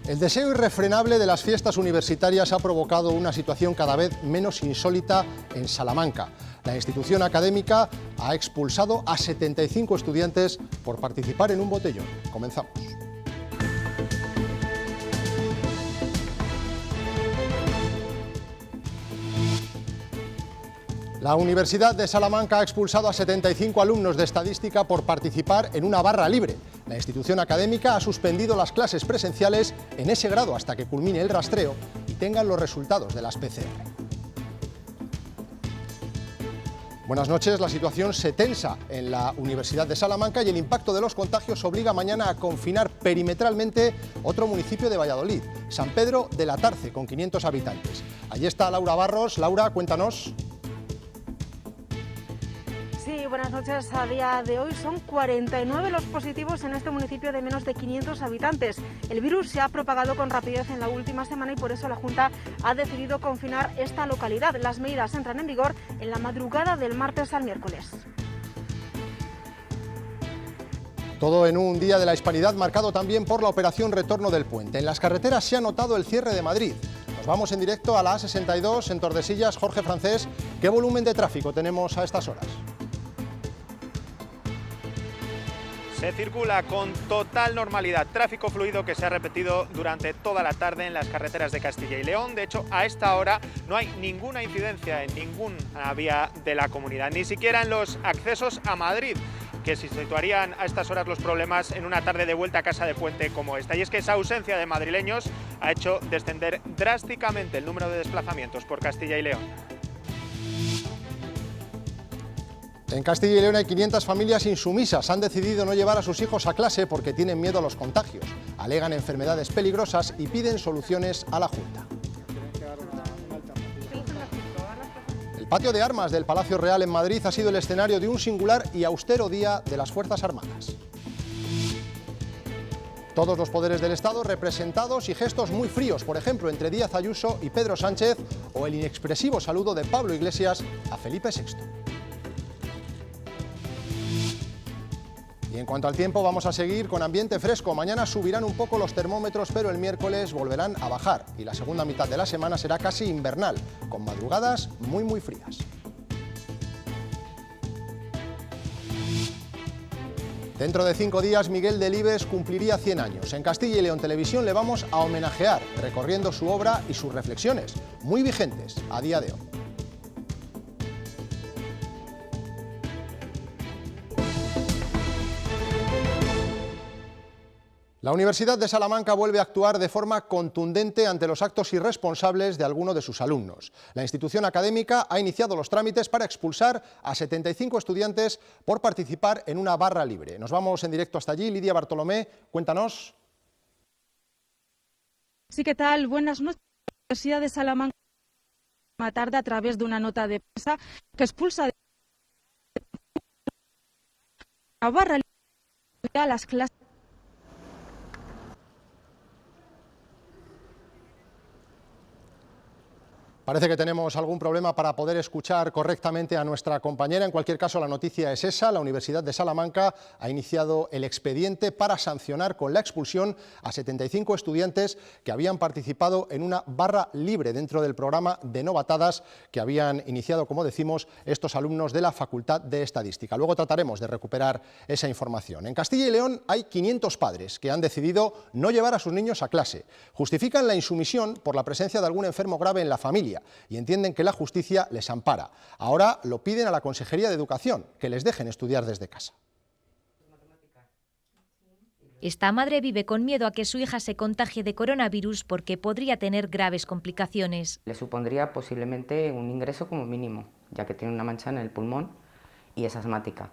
El deseo irrefrenable de las fiestas universitarias ha provocado una situación cada vez menos insólita en Salamanca. La institución académica ha expulsado a 75 estudiantes por participar en un botellón. Comenzamos. La Universidad de Salamanca ha expulsado a 75 alumnos de Estadística por participar en una barra libre. La institución académica ha suspendido las clases presenciales en ese grado hasta que culmine el rastreo y tengan los resultados de las PCR. Buenas noches. La situación se tensa en la Universidad de Salamanca y el impacto de los contagios obliga mañana a confinar perimetralmente otro municipio de Valladolid, San Pedro de la Tarce, con 500 habitantes. Allí está Laura Barros. Laura, cuéntanos. Sí, buenas noches. A día de hoy son 49 los positivos en este municipio de menos de 500 habitantes. El virus se ha propagado con rapidez en la última semana y por eso la Junta ha decidido confinar esta localidad. Las medidas entran en vigor en la madrugada del martes al miércoles. Todo en un día de la hispanidad marcado también por la operación Retorno del Puente. En las carreteras se ha notado el cierre de Madrid. Nos vamos en directo a la A62 en Tordesillas. Jorge Francés, ¿qué volumen de tráfico tenemos a estas horas? Se circula con total normalidad, tráfico fluido que se ha repetido durante toda la tarde en las carreteras de Castilla y León. De hecho, a esta hora no hay ninguna incidencia en ninguna vía de la comunidad, ni siquiera en los accesos a Madrid, que se situarían a estas horas los problemas en una tarde de vuelta a casa de puente como esta. Y es que esa ausencia de madrileños ha hecho descender drásticamente el número de desplazamientos por Castilla y León. En Castilla y León hay 500 familias insumisas. Han decidido no llevar a sus hijos a clase porque tienen miedo a los contagios. Alegan enfermedades peligrosas y piden soluciones a la Junta. El patio de armas del Palacio Real en Madrid ha sido el escenario de un singular y austero día de las Fuerzas Armadas. Todos los poderes del Estado representados y gestos muy fríos, por ejemplo, entre Díaz Ayuso y Pedro Sánchez, o el inexpresivo saludo de Pablo Iglesias a Felipe VI. Y en cuanto al tiempo, vamos a seguir con ambiente fresco. Mañana subirán un poco los termómetros, pero el miércoles volverán a bajar. Y la segunda mitad de la semana será casi invernal, con madrugadas muy frías. Dentro de 5 días, Miguel Delibes cumpliría 100 años. En Castilla y León Televisión le vamos a homenajear, recorriendo su obra y sus reflexiones, muy vigentes a día de hoy. La Universidad de Salamanca vuelve a actuar de forma contundente ante los actos irresponsables de alguno de sus alumnos. La institución académica ha iniciado los trámites para expulsar a 75 estudiantes por participar en una barra libre. Nos vamos en directo hasta allí. Lidia Bartolomé, cuéntanos. Sí, ¿qué tal? Buenas noches. La Universidad de Salamanca tarde a través de una nota de prensa que expulsa de la barra libre a las clases. Parece que tenemos algún problema para poder escuchar correctamente a nuestra compañera. En cualquier caso, la noticia es esa. La Universidad de Salamanca ha iniciado el expediente para sancionar con la expulsión a 75 estudiantes que habían participado en una barra libre dentro del programa de novatadas que habían iniciado, como decimos, estos alumnos de la Facultad de Estadística. Luego trataremos de recuperar esa información. En Castilla y León hay 500 padres que han decidido no llevar a sus niños a clase. Justifican la insumisión por la presencia de algún enfermo grave en la familia y entienden que la justicia les ampara. Ahora lo piden a la Consejería de Educación, que les dejen estudiar desde casa. Esta madre vive con miedo a que su hija se contagie de coronavirus porque podría tener graves complicaciones. Le supondría posiblemente un ingreso como mínimo, ya que tiene una mancha en el pulmón y es asmática.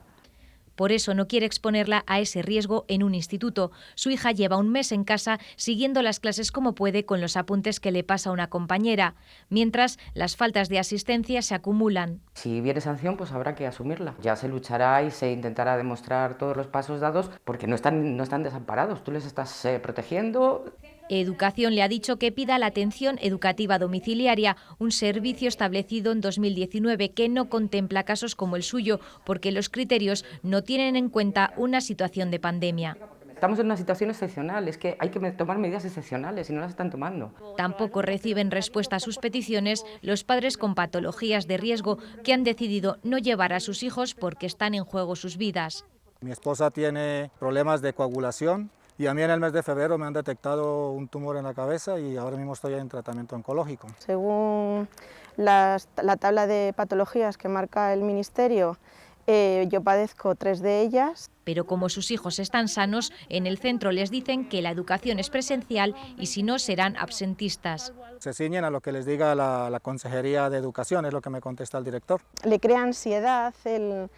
Por eso no quiere exponerla a ese riesgo en un instituto. Su hija lleva un mes en casa siguiendo las clases como puede con los apuntes que le pasa una compañera, mientras las faltas de asistencia se acumulan. Si viene sanción, pues habrá que asumirla. Ya se luchará y se intentará demostrar todos los pasos dados porque no están desamparados. Tú les estás protegiendo. Educación le ha dicho que pida la atención educativa domiciliaria, un servicio establecido en 2019 que no contempla casos como el suyo, porque los criterios no tienen en cuenta una situación de pandemia. Estamos en una situación excepcional, es que hay que tomar medidas excepcionales y no las están tomando. Tampoco reciben respuesta a sus peticiones los padres con patologías de riesgo que han decidido no llevar a sus hijos porque están en juego sus vidas. Mi esposa tiene problemas de coagulación y a mí en el mes de febrero me han detectado un tumor en la cabeza y ahora mismo estoy en tratamiento oncológico. Según la tabla de patologías que marca el Ministerio, yo padezco 3 de ellas. Pero como sus hijos están sanos, en el centro les dicen que la educación es presencial y si no serán absentistas. Se ciñen a lo que les diga la Consejería de Educación, es lo que me contesta el director. Le crea ansiedad el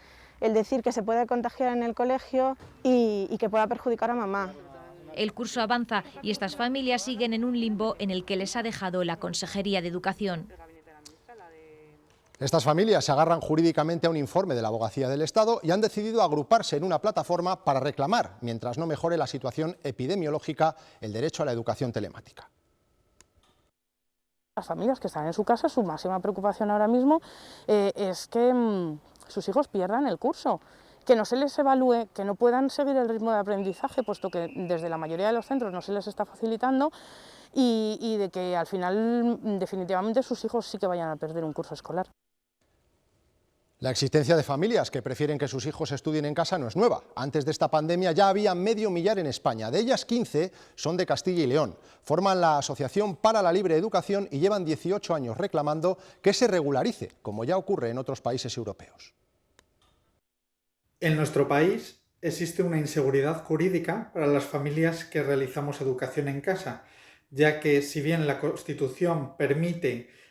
decir que se puede contagiar en el colegio y que pueda perjudicar a mamá. El curso avanza y estas familias siguen en un limbo en el que les ha dejado la Consejería de Educación. Estas familias se agarran jurídicamente a un informe de la Abogacía del Estado y han decidido agruparse en una plataforma para reclamar, mientras no mejore la situación epidemiológica, el derecho a la educación telemática. Las familias que están en su casa, su máxima preocupación ahora mismo es que sus hijos pierdan el curso, que no se les evalúe, que no puedan seguir el ritmo de aprendizaje, puesto que desde la mayoría de los centros no se les está facilitando, y de que al final definitivamente sus hijos sí que vayan a perder un curso escolar. La existencia de familias que prefieren que sus hijos estudien en casa no es nueva. Antes de esta pandemia ya había 500.000 en España. De ellas, 15 son de Castilla y León. Forman la Asociación para la Libre Educación y llevan 18 años reclamando que se regularice, como ya ocurre en otros países europeos. En nuestro país existe una inseguridad jurídica para las familias que realizamos educación en casa, ya que si bien la Constitución permite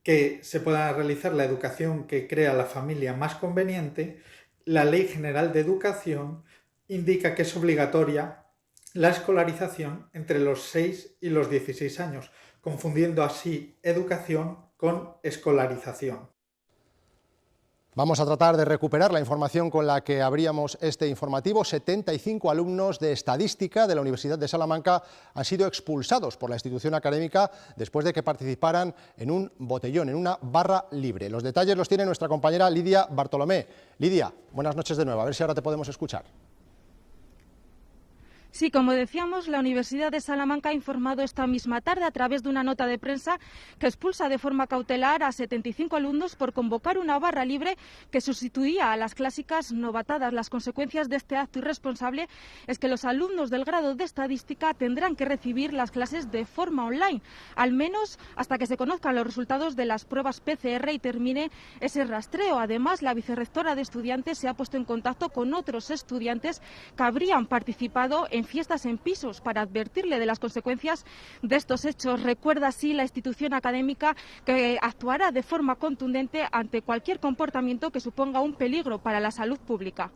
que se pueda realizar la educación que crea la familia más conveniente, la Ley General de Educación indica que es obligatoria la escolarización entre los 6 y los 16 años, confundiendo así educación con escolarización. Vamos a tratar de recuperar la información con la que abríamos este informativo. 75 alumnos de Estadística de la Universidad de Salamanca han sido expulsados por la institución académica después de que participaran en un botellón, en una barra libre. Los detalles los tiene nuestra compañera Lidia Bartolomé. Lidia, buenas noches de nuevo, a ver si ahora te podemos escuchar. Sí, como decíamos, la Universidad de Salamanca ha informado esta misma tarde a través de una nota de prensa que expulsa de forma cautelar a 75 alumnos por convocar una barra libre que sustituía a las clásicas novatadas. Las consecuencias de este acto irresponsable es que los alumnos del grado de Estadística tendrán que recibir las clases de forma online, al menos hasta que se conozcan los resultados de las pruebas PCR y termine ese rastreo. Además, la vicerrectora de estudiantes se ha puesto en contacto con otros estudiantes que habrían participado en fiestas en pisos para advertirle de las consecuencias de estos hechos. Recuerda así la institución académica que actuará de forma contundente ante cualquier comportamiento que suponga un peligro para la salud pública.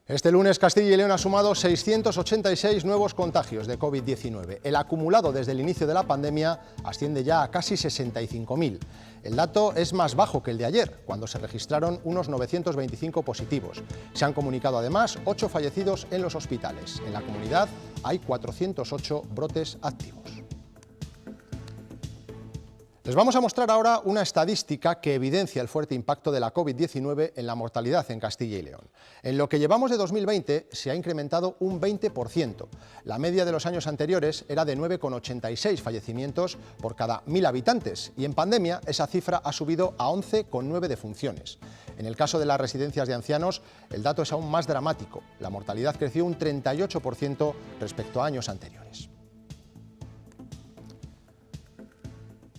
Este lunes Castilla y León ha sumado 686 nuevos contagios de COVID-19. El acumulado desde el inicio de la pandemia asciende ya a casi 65.000. El dato es más bajo que el de ayer, cuando se registraron unos 925 positivos. Se han comunicado además 8 fallecidos en los hospitales. En la comunidad hay 408 brotes activos. Les vamos a mostrar ahora una estadística que evidencia el fuerte impacto de la COVID-19 en la mortalidad en Castilla y León. En lo que llevamos de 2020 se ha incrementado un 20%. La media de los años anteriores era de 9,86 fallecimientos por cada 1.000 habitantes y en pandemia esa cifra ha subido a 11,9 defunciones. En el caso de las residencias de ancianos, el dato es aún más dramático. La mortalidad creció un 38% respecto a años anteriores.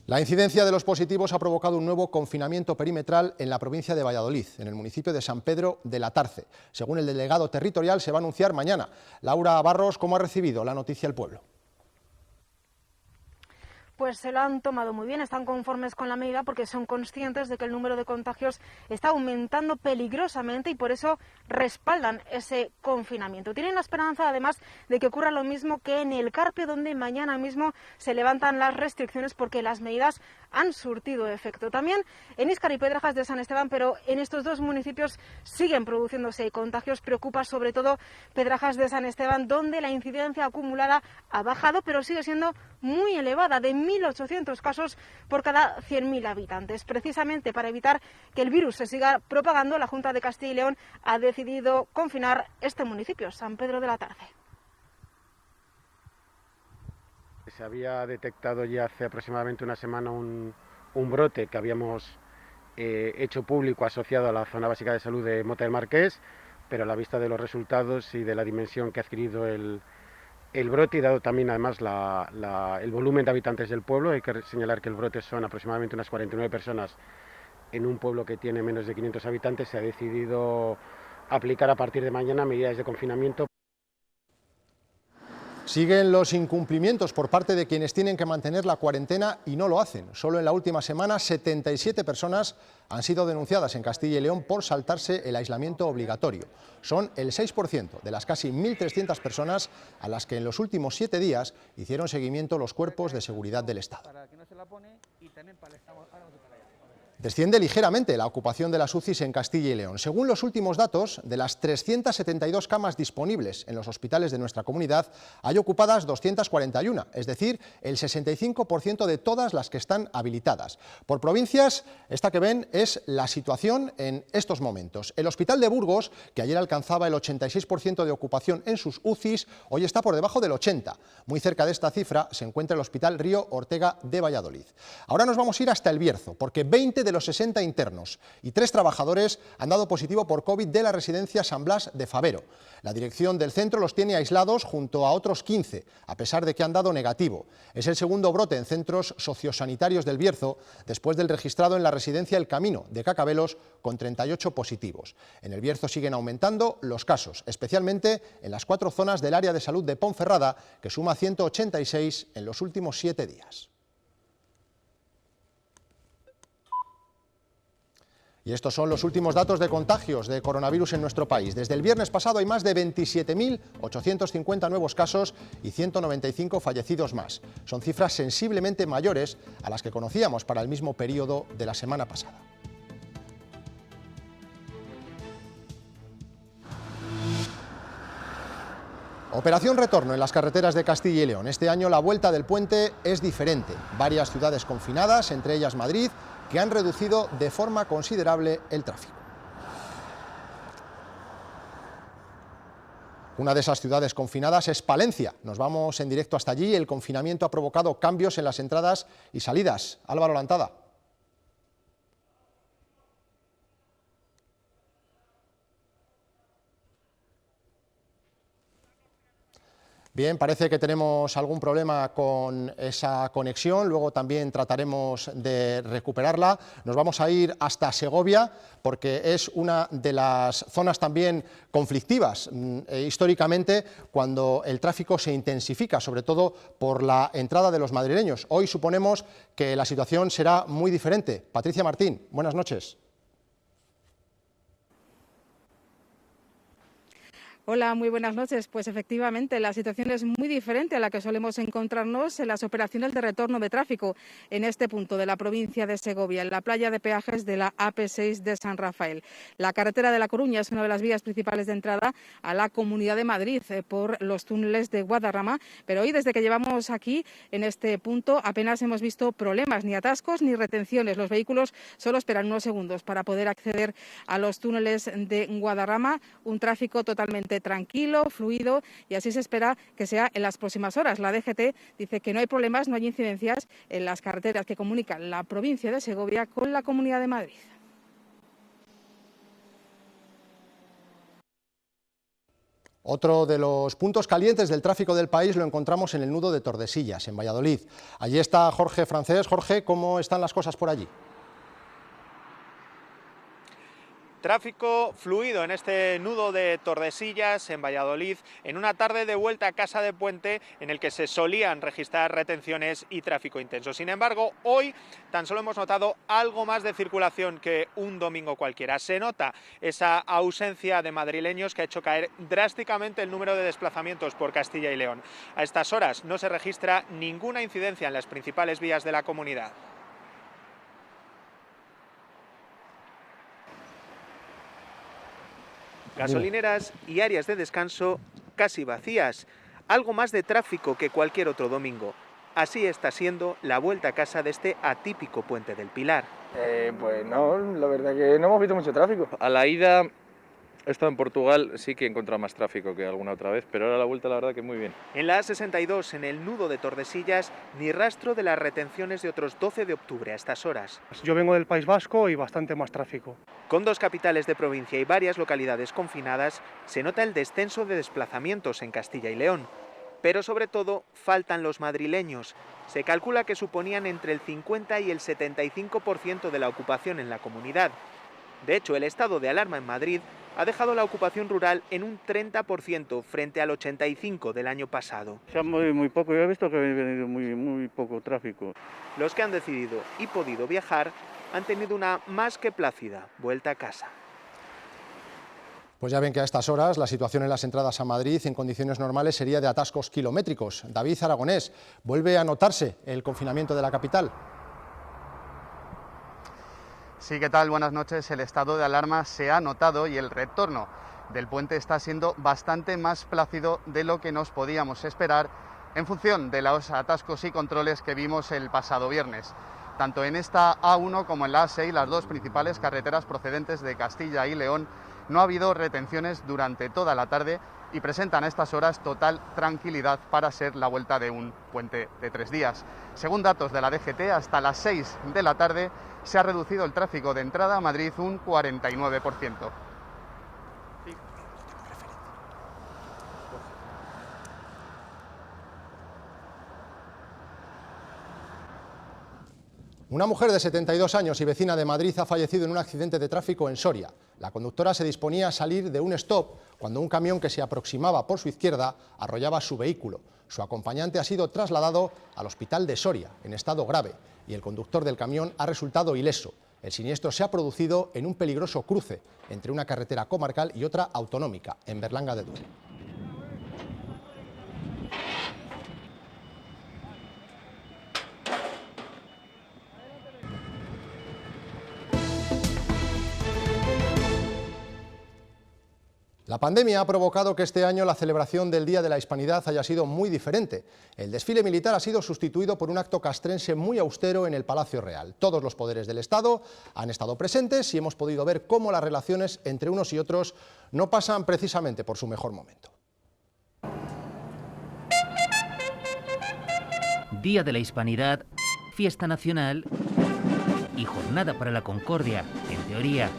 La incidencia de los positivos ha provocado un nuevo confinamiento perimetral en la provincia de Valladolid, en el municipio de San Pedro de la Tarce. Según el delegado territorial, se va a anunciar mañana. Laura Barros, ¿cómo ha recibido la noticia el pueblo? Pues se lo han tomado muy bien, están conformes con la medida porque son conscientes de que el número de contagios está aumentando peligrosamente y por eso respaldan ese confinamiento. Tienen la esperanza además de que ocurra lo mismo que en el Carpio, donde mañana mismo se levantan las restricciones porque las medidas han surtido efecto. También en Íscar y Pedrajas de San Esteban, pero en estos dos municipios siguen produciéndose contagios. Preocupa sobre todo Pedrajas de San Esteban, donde la incidencia acumulada ha bajado, pero sigue siendo muy elevada, de 1.800 casos por cada 100.000 habitantes. Precisamente para evitar que el virus se siga propagando, la Junta de Castilla y León ha decidido confinar este municipio, San Pedro de la Tarde. Se había detectado ya hace aproximadamente una semana un brote que habíamos hecho público asociado a la zona básica de salud de Mota del Marqués, pero a la vista de los resultados y de la dimensión que ha adquirido el brote, y dado también además el volumen de habitantes del pueblo, hay que señalar que el brote son aproximadamente unas 49 personas en un pueblo que tiene menos de 500 habitantes, se ha decidido aplicar a partir de mañana medidas de confinamiento. Siguen los incumplimientos por parte de quienes tienen que mantener la cuarentena y no lo hacen. Solo en la última semana 77 personas han sido denunciadas en Castilla y León por saltarse el aislamiento obligatorio. Son el 6% de las casi 1.300 personas a las que en los últimos 7 días hicieron seguimiento los cuerpos de seguridad del Estado. Desciende ligeramente la ocupación de las UCIs en Castilla y León. Según los últimos datos, de las 372 camas disponibles en los hospitales de nuestra comunidad, hay ocupadas 241, es decir, el 65% de todas las que están habilitadas. Por provincias, esta que ven es la situación en estos momentos. El Hospital de Burgos, que ayer alcanzaba el 86% de ocupación en sus UCIs, hoy está por debajo del 80%. Muy cerca de esta cifra se encuentra el Hospital Río Ortega de Valladolid. Ahora nos vamos a ir hasta El Bierzo, porque 20 de los 60 internos y 3 trabajadores han dado positivo por COVID de la residencia San Blas de Favero. La dirección del centro los tiene aislados junto a otros 15, a pesar de que han dado negativo. Es el segundo brote en centros sociosanitarios del Bierzo, después del registrado en la residencia El Camino de Cacabelos, con 38 positivos. En El Bierzo siguen aumentando los casos, especialmente en las 4 zonas del área de salud de Ponferrada, que suma 186 en los últimos 7 días. Y estos son los últimos datos de contagios de coronavirus en nuestro país. Desde el viernes pasado hay más de 27.850 nuevos casos y 195 fallecidos más. Son cifras sensiblemente mayores a las que conocíamos para el mismo periodo de la semana pasada. Operación retorno en las carreteras de Castilla y León. Este año la vuelta del puente es diferente. Varias ciudades confinadas, entre ellas Madrid, que han reducido de forma considerable el tráfico. Una de esas ciudades confinadas es Palencia. Nos vamos en directo hasta allí. El confinamiento ha provocado cambios en las entradas y salidas. Álvaro Lantada. Bien, parece que tenemos algún problema con esa conexión, luego también trataremos de recuperarla. Nos vamos a ir hasta Segovia, porque es una de las zonas también conflictivas históricamente, cuando el tráfico se intensifica, sobre todo por la entrada de los madrileños. Hoy suponemos que la situación será muy diferente. Patricia Martín, buenas noches. Hola, muy buenas noches. Pues efectivamente la situación es muy diferente a la que solemos encontrarnos en las operaciones de retorno de tráfico en este punto de la provincia de Segovia, en la playa de peajes de la AP6 de San Rafael. La carretera de La Coruña es una de las vías principales de entrada a la Comunidad de Madrid por los túneles de Guadarrama, pero hoy desde que llevamos aquí en este punto apenas hemos visto problemas, ni atascos ni retenciones. Los vehículos solo esperan unos segundos para poder acceder a los túneles de Guadarrama, un tráfico totalmente tranquilo, fluido, y así se espera que sea en las próximas horas. La DGT dice que no hay problemas, no hay incidencias en las carreteras que comunican la provincia de Segovia con la Comunidad de Madrid. Otro de los puntos calientes del tráfico del país lo encontramos en el nudo de Tordesillas, en Valladolid. Allí está Jorge Francés. Jorge, ¿cómo están las cosas por allí? Tráfico fluido en este nudo de Tordesillas, en Valladolid, en una tarde de vuelta a casa de puente en el que se solían registrar retenciones y tráfico intenso. Sin embargo, hoy tan solo hemos notado algo más de circulación que un domingo cualquiera. Se nota esa ausencia de madrileños que ha hecho caer drásticamente el número de desplazamientos por Castilla y León. A estas horas no se registra ninguna incidencia en las principales vías de la comunidad. Gasolineras y áreas de descanso casi vacías, algo más de tráfico que cualquier otro domingo. así está siendo la vuelta a casa de este atípico puente del Pilar. Pues no, la verdad que no hemos visto mucho tráfico. A la ida he estado en Portugal, sí que he encontrado más tráfico que alguna otra vez, pero ahora la vuelta la verdad que muy bien. En la A62, en el nudo de Tordesillas, ni rastro de las retenciones de otros 12 de octubre a estas horas. Yo vengo del País Vasco y bastante más tráfico. Con 2 capitales de provincia y varias localidades confinadas, se nota el descenso de desplazamientos en Castilla y León. Pero sobre todo, faltan los madrileños. Se calcula que suponían entre el 50 y el 75% de la ocupación en la comunidad. De hecho, el estado de alarma en Madrid ha dejado la ocupación rural en un 30% frente al 85% del año pasado. O sea, muy poco, yo he visto que ha venido muy poco tráfico. Los que han decidido y podido viajar han tenido una más que plácida vuelta a casa. Pues ya ven que a estas horas la situación en las entradas a Madrid en condiciones normales sería de atascos kilométricos. David Aragonés, ¿vuelve a notarse el confinamiento de la capital? Sí, ¿qué tal? Buenas noches. El estado de alarma se ha notado y el retorno del puente está siendo bastante más plácido de lo que nos podíamos esperar en función de los atascos y controles que vimos el pasado viernes. Tanto en esta A1 como en la A6, las 2 principales carreteras procedentes de Castilla y León, no ha habido retenciones durante toda la tarde y presentan a estas horas total tranquilidad para ser la vuelta de un puente de 3 días. Según datos de la DGT, hasta las 6 de la tarde se ha reducido el tráfico de entrada a Madrid un 49%. Una mujer de 72 años y vecina de Madrid ha fallecido en un accidente de tráfico en Soria. La conductora se disponía a salir de un stop cuando un camión que se aproximaba por su izquierda arrollaba su vehículo. Su acompañante ha sido trasladado al hospital de Soria en estado grave y el conductor del camión ha resultado ileso. El siniestro se ha producido en un peligroso cruce entre una carretera comarcal y otra autonómica, en Berlanga de Duero. La pandemia ha provocado que este año la celebración del Día de la Hispanidad haya sido muy diferente. El desfile militar ha sido sustituido por un acto castrense muy austero en el Palacio Real. Todos los poderes del Estado han estado presentes y hemos podido ver cómo las relaciones entre unos y otros no pasan precisamente por su mejor momento. Día de la Hispanidad, fiesta nacional y jornada para la concordia, en teoría.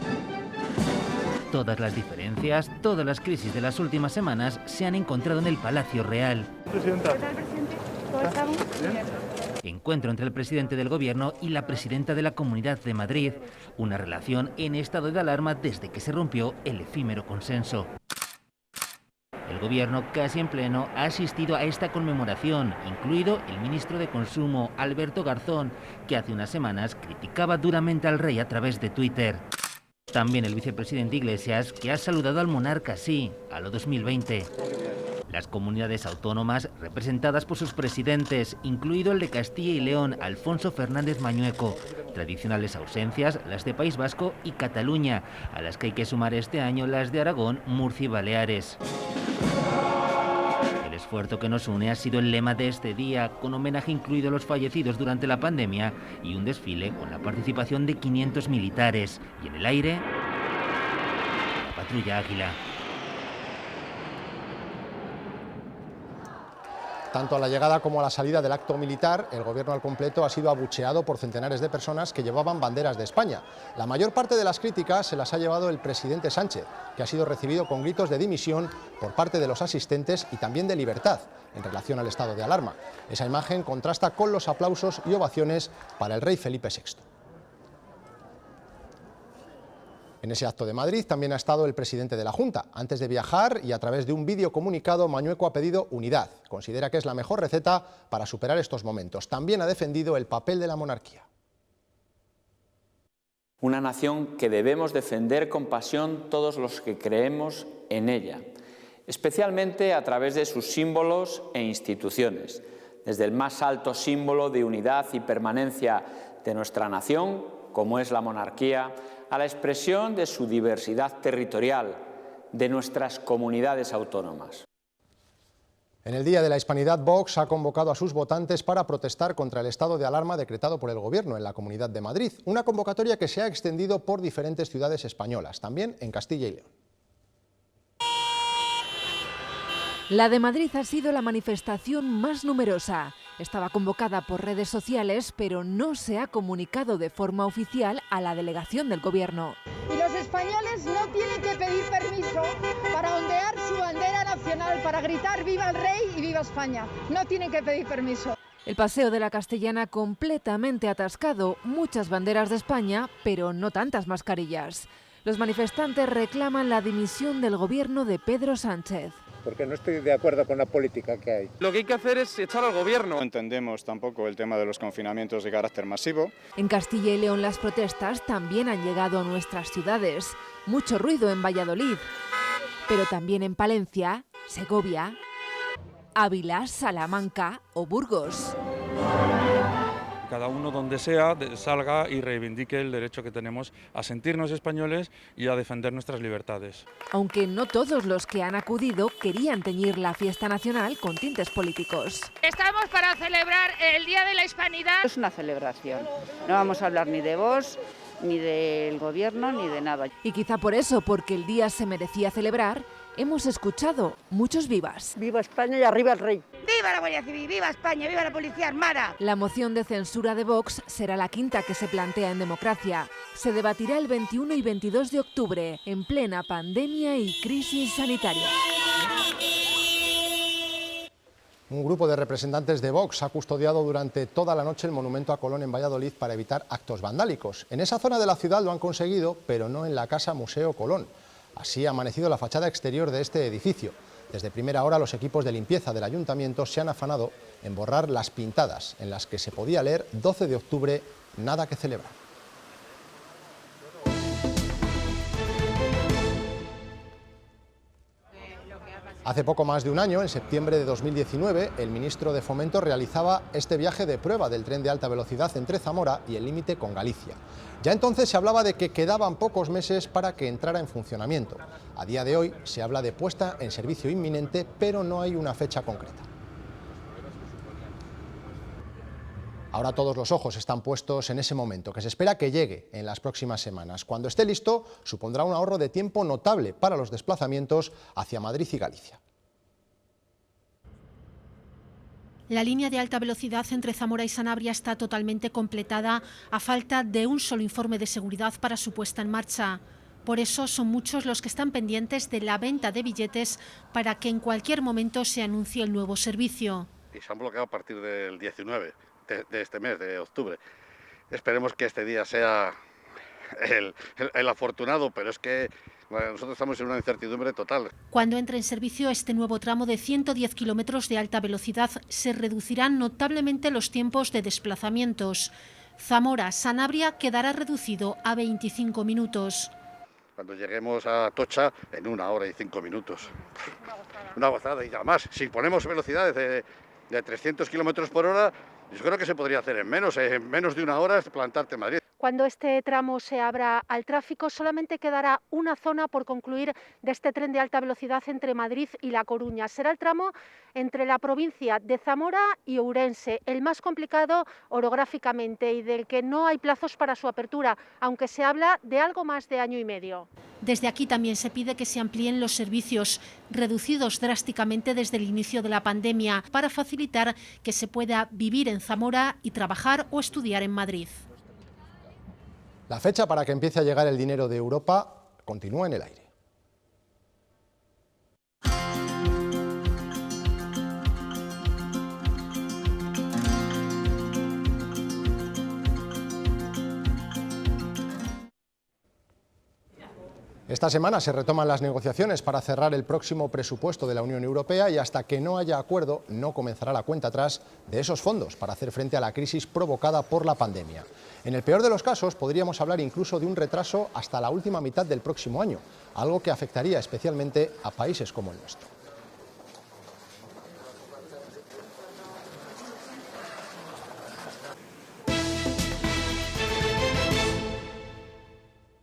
Todas las diferencias, todas las crisis de las últimas semanas se han encontrado en el Palacio Real. Presidenta. ¿Cómo estamos? Encuentro entre el presidente del Gobierno y la presidenta de la Comunidad de Madrid. Una relación en estado de alarma desde que se rompió el efímero consenso. El Gobierno, casi en pleno, ha asistido a esta conmemoración, incluido el ministro de Consumo, Alberto Garzón, que hace unas semanas criticaba duramente al rey a través de Twitter. También el vicepresidente Iglesias, que ha saludado al monarca, sí, a lo 2020. Las comunidades autónomas, representadas por sus presidentes, incluido el de Castilla y León, Alfonso Fernández Mañueco. Tradicionales ausencias, las de País Vasco y Cataluña, a las que hay que sumar este año las de Aragón, Murcia y Baleares. El esfuerzo que nos une ha sido el lema de este día, con homenaje incluido a los fallecidos durante la pandemia y un desfile con la participación de 500 militares. Y en el aire, la patrulla Águila. Tanto a la llegada como a la salida del acto militar, el gobierno al completo ha sido abucheado por centenares de personas que llevaban banderas de España. La mayor parte de las críticas se las ha llevado el presidente Sánchez, que ha sido recibido con gritos de dimisión por parte de los asistentes y también de libertad en relación al estado de alarma. Esa imagen contrasta con los aplausos y ovaciones para el rey Felipe VI. En ese acto de Madrid también ha estado el presidente de la Junta. Antes de viajar y a través de un vídeo comunicado, Mañueco ha pedido unidad. Considera que es la mejor receta para superar estos momentos. También ha defendido el papel de la monarquía. Una nación que debemos defender con pasión todos los que creemos en ella, especialmente a través de sus símbolos e instituciones, desde el más alto símbolo de unidad y permanencia de nuestra nación, como es la monarquía, a la expresión de su diversidad territorial, de nuestras comunidades autónomas. En el Día de la Hispanidad, Vox ha convocado a sus votantes para protestar contra el estado de alarma decretado por el Gobierno en la Comunidad de Madrid, una convocatoria que se ha extendido por diferentes ciudades españolas, también en Castilla y León. La de Madrid ha sido la manifestación más numerosa. Estaba convocada por redes sociales, pero no se ha comunicado de forma oficial a la delegación del Gobierno. Y los españoles no tienen que pedir permiso para ondear su bandera nacional, para gritar ¡Viva el Rey y viva España! No tienen que pedir permiso. El paseo de la Castellana completamente atascado, muchas banderas de España, pero no tantas mascarillas. Los manifestantes reclaman la dimisión del Gobierno de Pedro Sánchez. Porque no estoy de acuerdo con la política que hay. Lo que hay que hacer es echar al Gobierno. No entendemos tampoco el tema de los confinamientos de carácter masivo. En Castilla y León las protestas también han llegado a nuestras ciudades. Mucho ruido en Valladolid, pero también en Palencia, Segovia, Ávila, Salamanca o Burgos. Cada uno donde sea salga y reivindique el derecho que tenemos a sentirnos españoles y a defender nuestras libertades. Aunque no todos los que han acudido querían teñir la fiesta nacional con tintes políticos. Estamos para celebrar el Día de la Hispanidad. Es una celebración, no vamos a hablar ni de Vox, ni del Gobierno, ni de nada. Y quizá por eso, porque el día se merecía celebrar, hemos escuchado muchos vivas. ¡Viva España y arriba el rey! ¡Viva la Guardia Civil! ¡Viva España! ¡Viva la Policía Armada! La moción de censura de Vox será la quinta que se plantea en democracia. Se debatirá el 21 y 22 de octubre, en plena pandemia y crisis sanitaria. Un grupo de representantes de Vox ha custodiado durante toda la noche el monumento a Colón en Valladolid para evitar actos vandálicos. En esa zona de la ciudad lo han conseguido, pero no en la Casa Museo Colón. Así ha amanecido la fachada exterior de este edificio. Desde primera hora los equipos de limpieza del ayuntamiento se han afanado en borrar las pintadas en las que se podía leer 12 de octubre, nada que celebrar. Hace poco más de un año, en septiembre de 2019, el ministro de Fomento realizaba este viaje de prueba del tren de alta velocidad entre Zamora y el límite con Galicia. Ya entonces se hablaba de que quedaban pocos meses para que entrara en funcionamiento. A día de hoy se habla de puesta en servicio inminente, pero no hay una fecha concreta. Ahora todos los ojos están puestos en ese momento, que se espera que llegue en las próximas semanas. Cuando esté listo, supondrá un ahorro de tiempo notable para los desplazamientos hacia Madrid y Galicia. La línea de alta velocidad entre Zamora y Sanabria está totalmente completada a falta de un solo informe de seguridad para su puesta en marcha. Por eso son muchos los que están pendientes de la venta de billetes para que en cualquier momento se anuncie el nuevo servicio. Y se han bloqueado a partir del 19 de este mes, de octubre. Esperemos que este día sea el afortunado, pero es que nosotros estamos en una incertidumbre total. Cuando entre en servicio este nuevo tramo de 110 kilómetros de alta velocidad, se reducirán notablemente los tiempos de desplazamientos. Zamora-Sanabria quedará reducido a 25 minutos. Cuando lleguemos a Atocha, en 1 hora y 5 minutos. Una gozada. Y además, si ponemos velocidades de 300 kilómetros por hora, yo creo que se podría hacer en menos de 1 hora plantarte en Madrid. Cuando este tramo se abra al tráfico, solamente quedará una zona por concluir de este tren de alta velocidad entre Madrid y La Coruña. Será el tramo entre la provincia de Zamora y Ourense, el más complicado orográficamente y del que no hay plazos para su apertura, aunque se habla de algo más de año y medio. Desde aquí también se pide que se amplíen los servicios, reducidos drásticamente desde el inicio de la pandemia, para facilitar que se pueda vivir en Zamora y trabajar o estudiar en Madrid. La fecha para que empiece a llegar el dinero de Europa continúa en el aire. Esta semana se retoman las negociaciones para cerrar el próximo presupuesto de la Unión Europea y hasta que no haya acuerdo no comenzará la cuenta atrás de esos fondos para hacer frente a la crisis provocada por la pandemia. En el peor de los casos podríamos hablar incluso de un retraso hasta la última mitad del próximo año, algo que afectaría especialmente a países como el nuestro.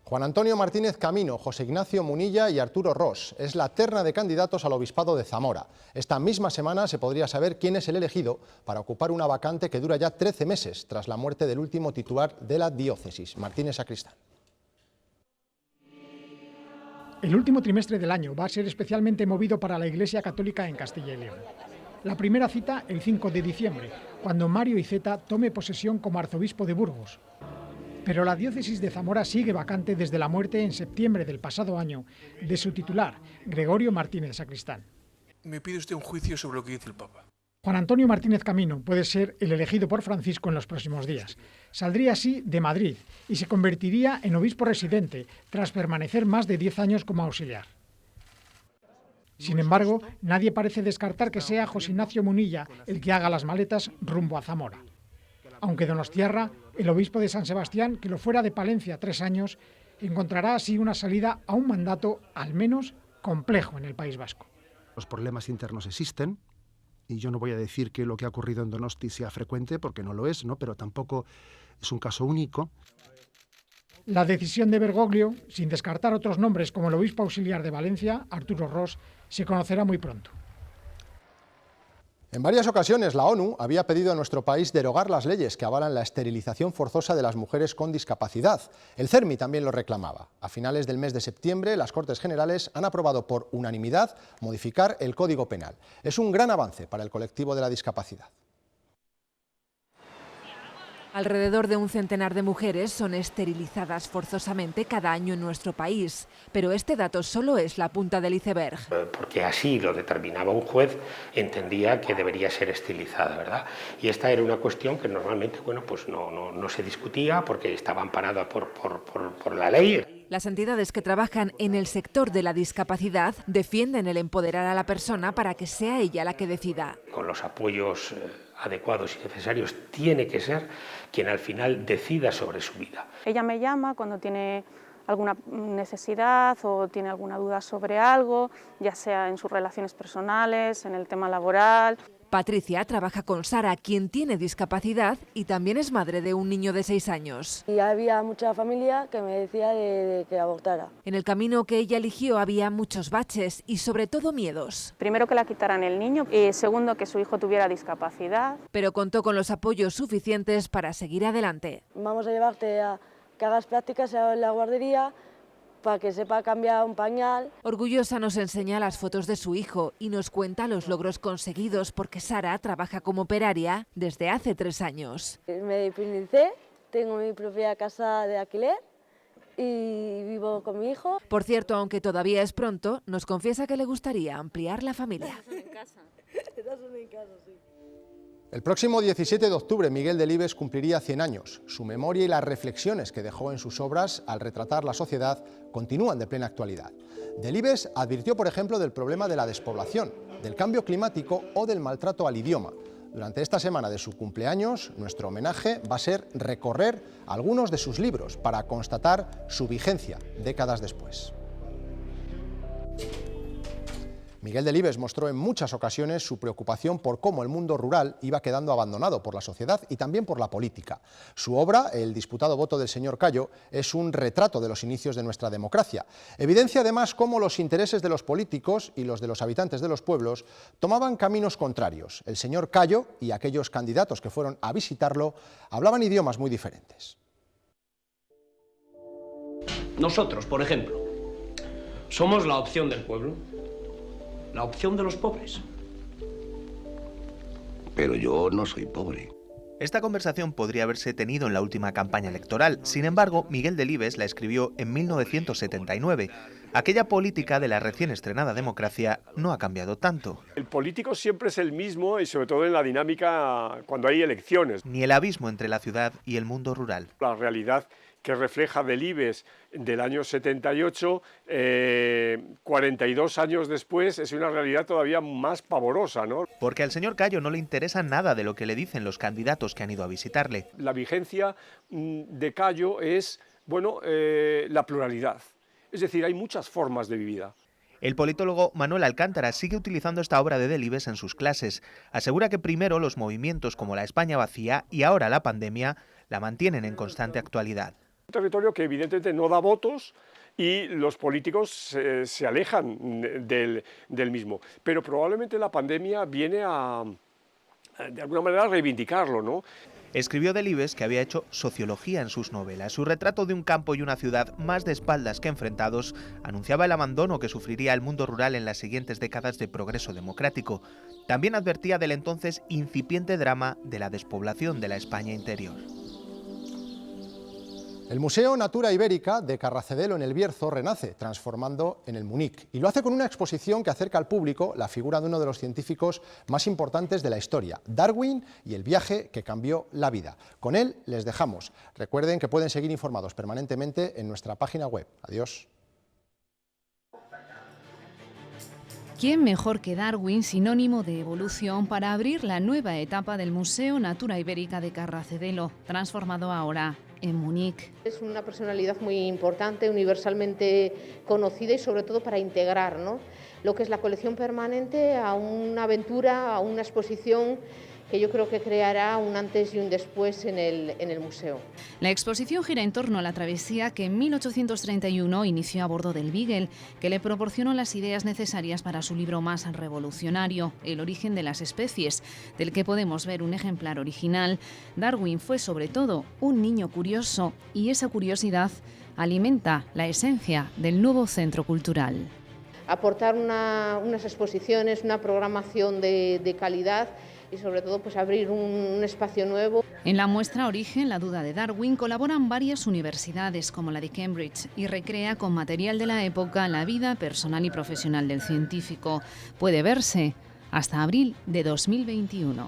Juan Antonio Martínez Camino, José Ignacio Munilla y Arturo Ros. Es la terna de candidatos al obispado de Zamora. Esta misma semana se podría saber quién es el elegido para ocupar una vacante que dura ya 13 meses tras la muerte del último titular de la diócesis, Martínez Sacristán. El último trimestre del año va a ser especialmente movido para la Iglesia Católica en Castilla y León. La primera cita el 5 de diciembre, cuando Mario Iceta tome posesión como arzobispo de Burgos. Pero la diócesis de Zamora sigue vacante desde la muerte en septiembre del pasado año de su titular, Gregorio Martínez Sacristán. Me pide usted un juicio sobre lo que dice el Papa. Juan Antonio Martínez Camino puede ser el elegido por Francisco en los próximos días. Saldría así de Madrid y se convertiría en obispo residente tras permanecer más de 10 años como auxiliar. Sin embargo, nadie parece descartar que sea José Ignacio Munilla el que haga las maletas rumbo a Zamora. Aunque donostiarra, el obispo de San Sebastián, que lo fuera de Palencia 3 años, encontrará así una salida a un mandato al menos complejo en el País Vasco. Los problemas internos existen y yo no voy a decir que lo que ha ocurrido en Donosti sea frecuente, porque no lo es, ¿no? Pero tampoco es un caso único. La decisión de Bergoglio, sin descartar otros nombres como el obispo auxiliar de Valencia, Arturo Ros, se conocerá muy pronto. En varias ocasiones la ONU había pedido a nuestro país derogar las leyes que avalan la esterilización forzosa de las mujeres con discapacidad. El CERMI también lo reclamaba. A finales del mes de septiembre, las Cortes Generales han aprobado por unanimidad modificar el Código Penal. Es un gran avance para el colectivo de la discapacidad. Alrededor de un centenar de mujeres son esterilizadas forzosamente cada año en nuestro país, pero este dato solo es la punta del iceberg. Porque así lo determinaba un juez, entendía que debería ser esterilizada, ¿verdad? Y esta era una cuestión que normalmente, bueno, pues no se discutía porque estaba amparada por la ley. Las entidades que trabajan en el sector de la discapacidad defienden el empoderar a la persona para que sea ella la que decida. Con los apoyos adecuados y necesarios, tiene que ser quien al final decida sobre su vida. Ella me llama cuando tiene alguna necesidad o tiene alguna duda sobre algo, ya sea en sus relaciones personales, en el tema laboral. Patricia trabaja con Sara, quien tiene discapacidad y también es madre de un niño de 6 años. Y había mucha familia que me decía de que abortara. En el camino que ella eligió había muchos baches y sobre todo miedos. Primero que la quitaran el niño y segundo que su hijo tuviera discapacidad. Pero contó con los apoyos suficientes para seguir adelante. Vamos a llevarte a que hagas prácticas en la guardería, para que sepa cambiar un pañal. Orgullosa nos enseña las fotos de su hijo y nos cuenta los logros conseguidos porque Sara trabaja como operaria desde hace 3 años. Me independicé, tengo mi propia casa de alquiler y vivo con mi hijo. Por cierto, aunque todavía es pronto, nos confiesa que le gustaría ampliar la familia. El próximo 17 de octubre Miguel Delibes cumpliría 100 años. Su memoria y las reflexiones que dejó en sus obras al retratar la sociedad continúan de plena actualidad. Delibes advirtió, por ejemplo, del problema de la despoblación, del cambio climático o del maltrato al idioma. Durante esta semana de su cumpleaños, nuestro homenaje va a ser recorrer algunos de sus libros para constatar su vigencia décadas después. Miguel Delibes mostró en muchas ocasiones su preocupación por cómo el mundo rural iba quedando abandonado por la sociedad y también por la política. Su obra, El disputado voto del señor Cayo, es un retrato de los inicios de nuestra democracia. Evidencia además cómo los intereses de los políticos y los de los habitantes de los pueblos tomaban caminos contrarios. El señor Cayo y aquellos candidatos que fueron a visitarlo hablaban idiomas muy diferentes. Nosotros, por ejemplo, somos la opción del pueblo. La opción de los pobres. Pero yo no soy pobre. Esta conversación podría haberse tenido en la última campaña electoral. Sin embargo, Miguel Delibes la escribió en 1979. Aquella política de la recién estrenada democracia no ha cambiado tanto. El político siempre es el mismo y sobre todo en la dinámica cuando hay elecciones. Ni el abismo entre la ciudad y el mundo rural. La realidad que refleja Delibes del año 78, 42 años después, es una realidad todavía más pavorosa, ¿no? Porque al señor Cayo no le interesa nada de lo que le dicen los candidatos que han ido a visitarle. La vigencia de Cayo es, bueno, la pluralidad. Es decir, hay muchas formas de vida. El politólogo Manuel Alcántara sigue utilizando esta obra de Delibes en sus clases. Asegura que primero los movimientos como la España vacía y ahora la pandemia la mantienen en constante actualidad. Un territorio que evidentemente no da votos y los políticos se alejan del mismo. Pero probablemente la pandemia viene a, de alguna manera, a reivindicarlo, ¿no? Escribió Delibes que había hecho sociología en sus novelas. Su retrato de un campo y una ciudad más de espaldas que enfrentados anunciaba el abandono que sufriría el mundo rural en las siguientes décadas de progreso democrático. También advertía del entonces incipiente drama de la despoblación de la España interior. El Museo Natura Ibérica de Carracedelo en el Bierzo renace, transformando en el Munic. Y lo hace con una exposición que acerca al público la figura de uno de los científicos más importantes de la historia, Darwin y el viaje que cambió la vida. Con él les dejamos. Recuerden que pueden seguir informados permanentemente en nuestra página web. Adiós. ¿Quién mejor que Darwin, sinónimo de evolución, para abrir la nueva etapa del Museo Natura Ibérica de Carracedelo, transformado ahora en Munic? Es una personalidad muy importante, universalmente conocida y sobre todo para integrar, ¿no?, lo que es la colección permanente a una aventura, a una exposición que yo creo que creará un antes y un después en el museo. La exposición gira en torno a la travesía que en 1831 inició a bordo del Beagle, que le proporcionó las ideas necesarias para su libro más revolucionario, El origen de las especies, del que podemos ver un ejemplar original. Darwin fue sobre todo un niño curioso y esa curiosidad alimenta la esencia del nuevo centro cultural. Aportar unas exposiciones, una programación de calidad y sobre todo pues abrir un espacio nuevo. En la muestra Origen, la duda de Darwin, colaboran varias universidades como la de Cambridge y recrea con material de la época la vida personal y profesional del científico. Puede verse hasta abril de 2021.